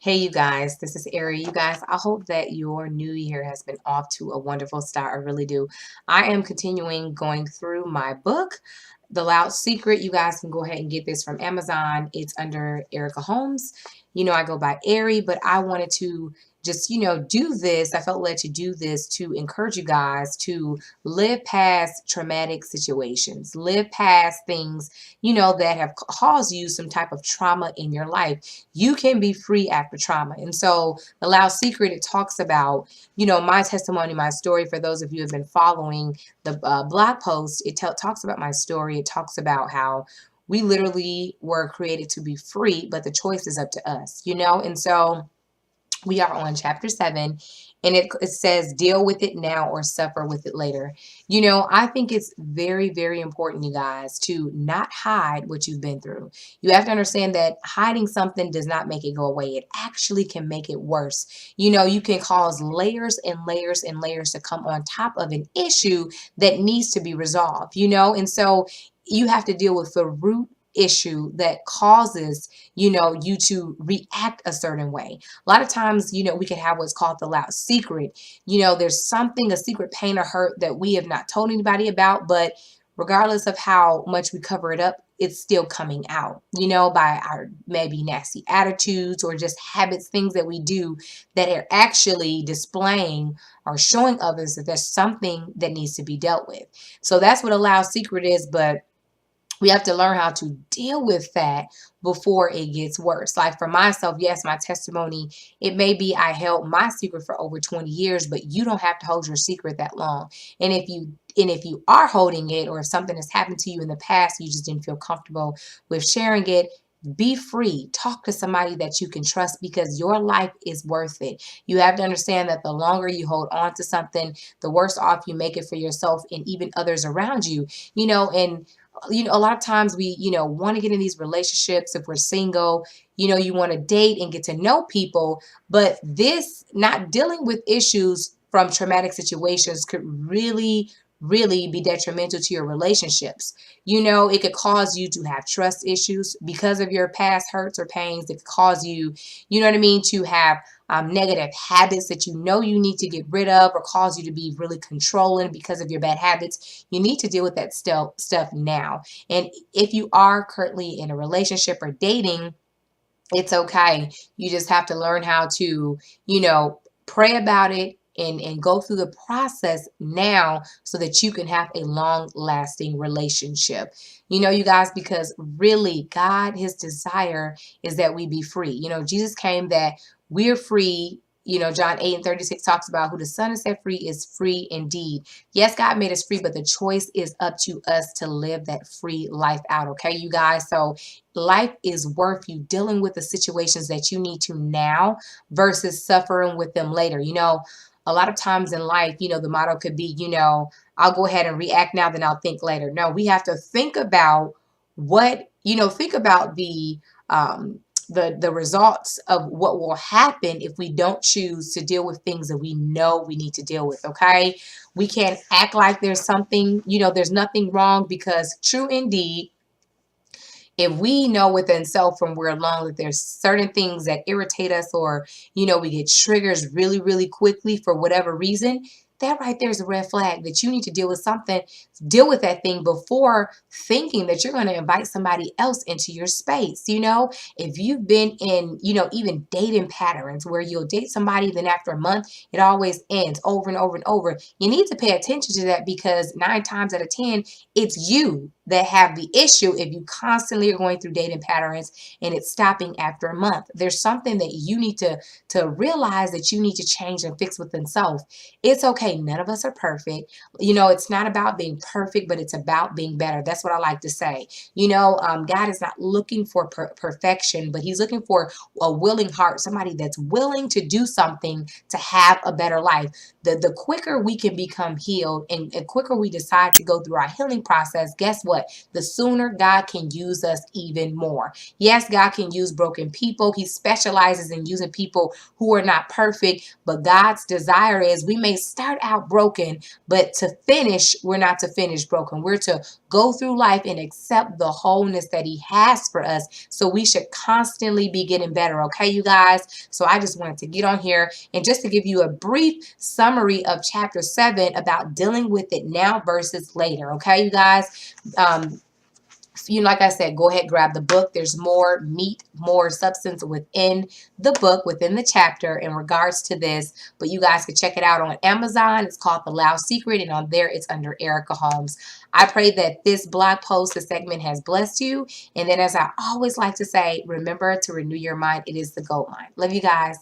Hey, you guys, this is Ari. You guys, I hope that your new year has been off to a wonderful start. I really do. I am continuing going through my book, The Loud Secret. You guys can go ahead and get this from Amazon. It's under Erica Holmes. I go by Ari, but I wanted to just, do this. I felt led to do this to encourage you guys to live past traumatic situations, live past things, that have caused you some type of trauma in your life. You can be free after trauma. And so the Loud Secret, it talks about, my testimony, my story. For those of you who have been following the blog post, it talks about my story. It talks about how we literally were created to be free, but the choice is up to us, And so we are on chapter 7, and it says, deal with it now or suffer with it later. I think it's very, very important, you guys, to not hide what you've been through. You have to understand that hiding something does not make it go away. It actually can make it worse. You can cause layers and layers and layers to come on top of an issue that needs to be resolved, and so you have to deal with the root issue that causes you to react a certain way. A lot of times, we can have what's called the loud secret. There's something, a secret pain or hurt that we have not told anybody about, but regardless of how much we cover it up, it's still coming out, by our maybe nasty attitudes or just habits, things that we do that are actually displaying or showing others that there's something that needs to be dealt with. So that's what a loud secret is, but we have to learn how to deal with that before it gets worse. Like for myself, yes, my testimony, it may be I held my secret for over 20 years, but you don't have to hold your secret that long. And if you are holding it, or if something has happened to you in the past, you just didn't feel comfortable with sharing it, be free. Talk to somebody that you can trust, because your life is worth it. You have to understand that the longer you hold on to something, the worse off you make it for yourself and even others around you. And a lot of times we, want to get in these relationships if we're single, you want to date and get to know people, but this not dealing with issues from traumatic situations could really be detrimental to your relationships. It could cause you to have trust issues because of your past hurts or pains. It could cause you, you know what I mean, to have negative habits that you need to get rid of, or cause you to be really controlling because of your bad habits. You need to deal with that stuff now. And if you are currently in a relationship or dating, it's okay. You just have to learn how to, pray about it and go through the process now so that you can have a long lasting relationship. You guys, because really God, his desire is that we be free. Jesus came that we're free. John 8:36 talks about who the Son has set free is free indeed. Yes, God made us free, but the choice is up to us to live that free life out. Okay, you guys. So life is worth you dealing with the situations that you need to now versus suffering with them later. A lot of times in life, the motto could be, I'll go ahead and react now, then I'll think later. No, we have to think about think about um, the results of what will happen if we don't choose to deal with things that we know we need to deal with. Okay, we can't act like there's something, there's nothing wrong, because true indeed, if we know within self from we're alone that there's certain things that irritate us, or we get triggers really really quickly for whatever reason, that right there is a red flag that you need to deal with that thing before thinking that you're going to invite somebody else into your space. If you've been in, even dating patterns where you'll date somebody, then after a month it always ends over and over and over, you need to pay attention to that, because 9 times out of 10 it's you that have the issue if you constantly are going through dating patterns and it's stopping after a month. There's something that you need to realize that you need to change and fix within self. It's okay. None of us are perfect. It's not about being perfect, but it's about being better. That's what I like to say. God is not looking for perfection, but he's looking for a willing heart, somebody that's willing to do something to have a better life. The quicker we can become healed, and quicker we decide to go through our healing process, guess what? what? The sooner God can use us even more. Yes, God can use broken people. He specializes in using people who are not perfect, but God's desire is we may start out broken, but to finish, we're not to finish broken. We're to go through life and accept the wholeness that He has for us. So we should constantly be getting better. Okay, you guys? So I just wanted to get on here and just to give you a brief summary of chapter 7 about dealing with it now versus later. Okay, you guys? Like I said, go ahead, grab the book. There's more meat, more substance within the book, within the chapter in regards to this. But you guys can check it out on Amazon. It's called The Loud Secret, and on there it's under Erica Holmes. I pray that this blog post, this segment has blessed you. And then, as I always like to say, remember to renew your mind. It is the gold mine. Love you guys.